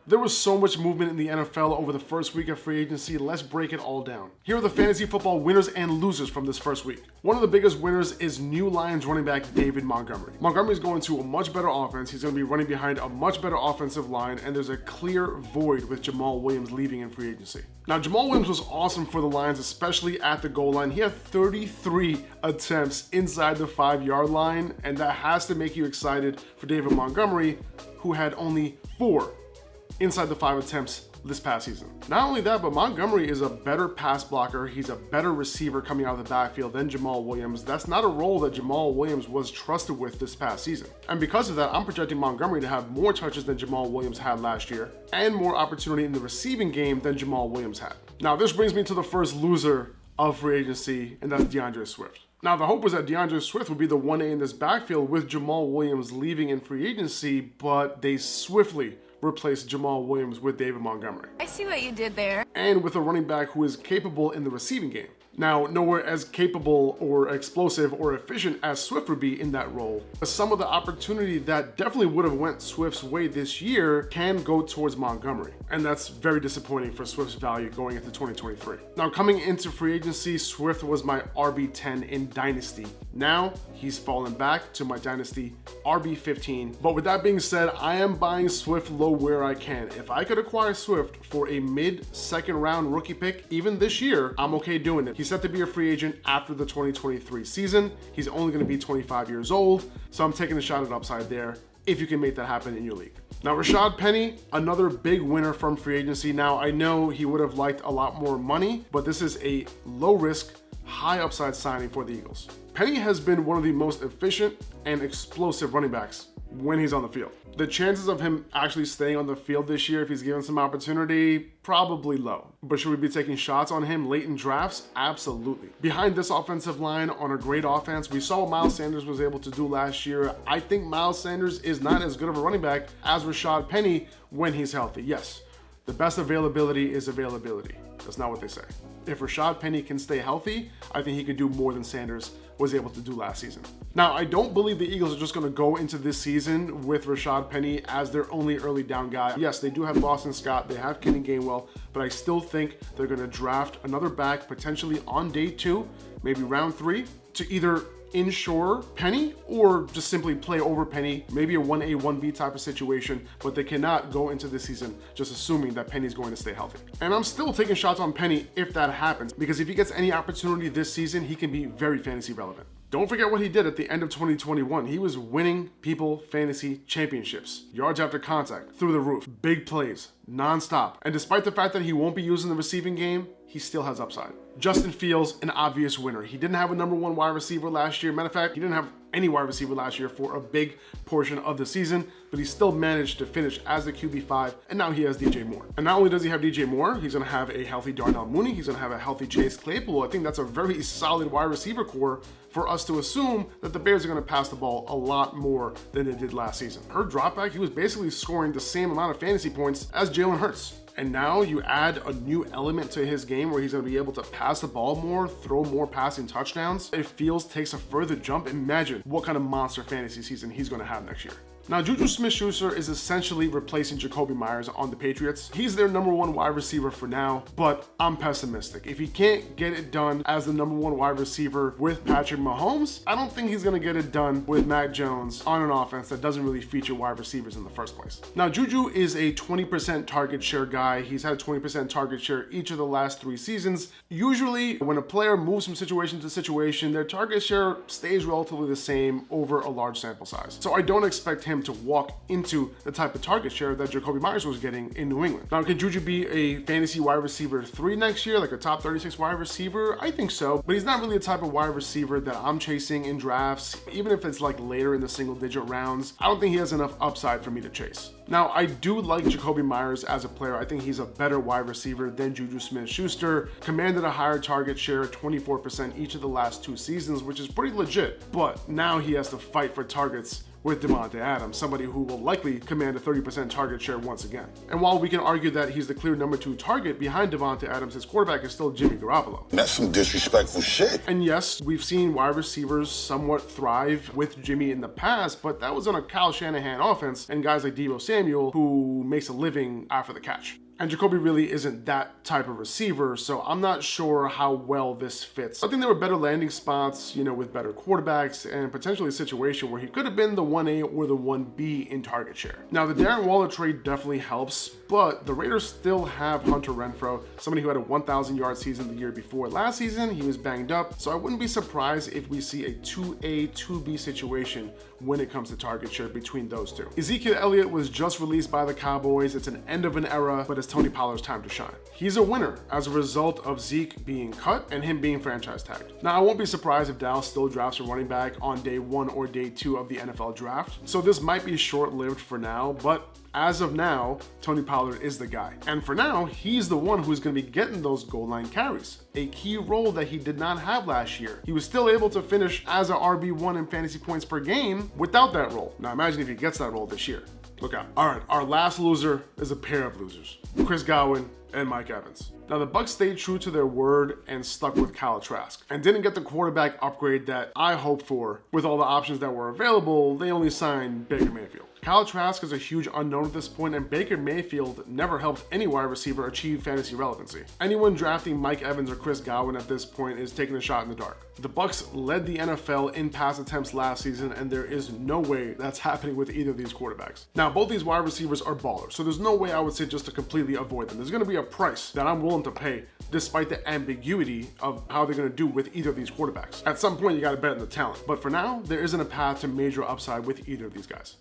There was so much movement in the NFL over the first week of free agency. Let's break it all down. Here are the fantasy football winners and losers from this first week. One of the biggest winners is new Lions running back David Montgomery. Montgomery is going to a much better offense. He's going to be running behind a much better offensive line, and there's a clear void with Jamal Williams leaving in free agency. Now, Jamal Williams was awesome for the Lions, especially at the goal line. He had 33 attempts inside the 5-yard line, and that has to make you excited for David Montgomery, who had only 4 inside the 5 attempts this past season. Not only that, but Montgomery is a better pass blocker. He's a better receiver coming out of the backfield than Jamal Williams. That's not a role that Jamal Williams was trusted with this past season. And because of that, I'm projecting Montgomery to have more touches than Jamal Williams had last year and more opportunity in the receiving game than Jamal Williams had. Now, this brings me to the first loser of free agency, and that's DeAndre Swift. Now, the hope was that DeAndre Swift would be the 1A in this backfield with Jamal Williams leaving in free agency, but they swiftly replaced Jamal Williams with David Montgomery. I see what you did there. And with a running back who is capable in the receiving game. Now, nowhere as capable or explosive or efficient as Swift would be in that role. But some of the opportunity that definitely would have went Swift's way this year can go towards Montgomery. And that's very disappointing for Swift's value going into 2023. Now, coming into free agency, Swift was my RB10 in Dynasty. Now, he's fallen back to my Dynasty RB15. But with that being said, I am buying Swift low where I can. If I could acquire Swift for a mid-second round rookie pick, even this year, I'm okay doing it. He's set to be a free agent after the 2023 season. He's only going to be 25 years old, so I'm taking a shot at upside there if you can make that happen in your league. Now, Rashaad Penny, another big winner from free agency. Now, I know he would have liked a lot more money, but this is a low-risk, high-upside signing for the Eagles. Penny has been one of the most efficient and explosive running backs when he's on the field. The chances of him actually staying on the field this year, if he's given some opportunity, probably low. But should we be taking shots on him late in drafts? Absolutely. Behind this offensive line on a great offense, we saw what Miles Sanders was able to do last year. I think Miles Sanders is not as good of a running back as Rashaad Penny when he's healthy. Yes, the best availability is availability. That's not what they say. If Rashaad Penny can stay healthy, I think he could do more than Sanders was able to do last season. Now, I don't believe the Eagles are just going to go into this season with Rashaad Penny as their only early down guy. Yes, they do have Boston Scott, they have Kenny Gainwell, but I still think they're going to draft another back potentially on day 2, maybe round 3, to either insure Penny or just simply play over Penny, maybe a 1A, 1B type of situation, but they cannot go into this season just assuming that Penny's going to stay healthy. And I'm still taking shots on Penny if that happens, because if he gets any opportunity this season, he can be very fantasy relevant. Don't forget what he did at the end of 2021. He was winning people fantasy championships. Yards after contact, through the roof, big plays, nonstop. And despite the fact that he won't be using the receiving game, he still has upside. Justin Fields, an obvious winner. He didn't have a number 1 wide receiver last year. Matter of fact, he didn't have any wide receiver last year for a big portion of the season, but he still managed to finish as the QB5, and now he has DJ Moore. And not only does he have DJ Moore, he's going to have a healthy Darnell Mooney, he's going to have a healthy Chase Claypool. I think that's a very solid wide receiver core for us to assume that the Bears are going to pass the ball a lot more than they did last season. Per dropback, he was basically scoring the same amount of fantasy points as Jalen Hurts. And now you add a new element to his game where he's going to be able to pass the ball more, throw more passing touchdowns. If Fields takes a further jump, imagine what kind of monster fantasy season he's going to have next year. Now, Juju Smith-Schuster is essentially replacing Jakobi Meyers on the Patriots. He's their number 1 wide receiver for now, but I'm pessimistic. If he can't get it done as the number 1 wide receiver with Patrick Mahomes, I don't think he's going to get it done with Mac Jones on an offense that doesn't really feature wide receivers in the first place. Now, Juju is a 20% target share guy. He's had a 20% target share each of the last 3 seasons. Usually, when a player moves from situation to situation, their target share stays relatively the same over a large sample size. So I don't expect him to walk into the type of target share that Jakobi Meyers was getting in New England. Now, can Juju be a fantasy wide receiver 3 next year, like a top 36 wide receiver? I think so, but he's not really the type of wide receiver that I'm chasing in drafts. Even if it's like later in the single-digit rounds, I don't think he has enough upside for me to chase. Now, I do like Jakobi Meyers as a player. I think he's a better wide receiver than Juju Smith-Schuster. Commanded a higher target share, 24% each of the last 2 seasons, which is pretty legit. But now he has to fight for targets with Davante Adams, somebody who will likely command a 30% target share once again. And while we can argue that he's the clear number 2 target behind Davante Adams, his quarterback is still Jimmy Garoppolo. That's some disrespectful shit. And yes, we've seen wide receivers somewhat thrive with Jimmy in the past, but that was on a Kyle Shanahan offense and guys like Deebo Samuel who makes a living after the catch. And Jakobi really isn't that type of receiver, so I'm not sure how well this fits. I think there were better landing spots, with better quarterbacks and potentially a situation where he could have been the 1A or the 1B in target share. Now, the Darren Waller trade definitely helps, but the Raiders still have Hunter Renfrow, somebody who had a 1,000-yard season the year before. Last season, he was banged up, so I wouldn't be surprised if we see a 2A, 2B situation when it comes to target share between those two. Ezekiel Elliott was just released by the Cowboys. It's an end of an era, but it's Tony Pollard's time to shine. He's a winner as a result of Zeke being cut and him being franchise tagged. Now, I won't be surprised if Dallas still drafts a running back on day 1 or day 2 of the NFL draft, so this might be short-lived for now, but as of now, Tony Pollard is the guy. And for now, he's the one who's going to be getting those goal line carries, a key role that he did not have last year. He was still able to finish as a RB1 in fantasy points per game without that role. Now imagine if he gets that role this year. Look out. All right, our last loser is a pair of losers, Chris Godwin and Mike Evans. Now, the Bucs stayed true to their word and stuck with Kyle Trask and didn't get the quarterback upgrade that I hoped for. With all the options that were available, they only signed Baker Mayfield. Kyle Trask is a huge unknown at this point, and Baker Mayfield never helped any wide receiver achieve fantasy relevancy. Anyone drafting Mike Evans or Chris Godwin at this point is taking a shot in the dark. The Bucs led the NFL in pass attempts last season, and there is no way that's happening with either of these quarterbacks. Now, both these wide receivers are ballers, so there's no way I would say just to completely avoid them. There's going to be a price that I'm willing to pay despite the ambiguity of how they're going to do with either of these quarterbacks. At some point, you got to bet on the talent, but for now, there isn't a path to major upside with either of these guys.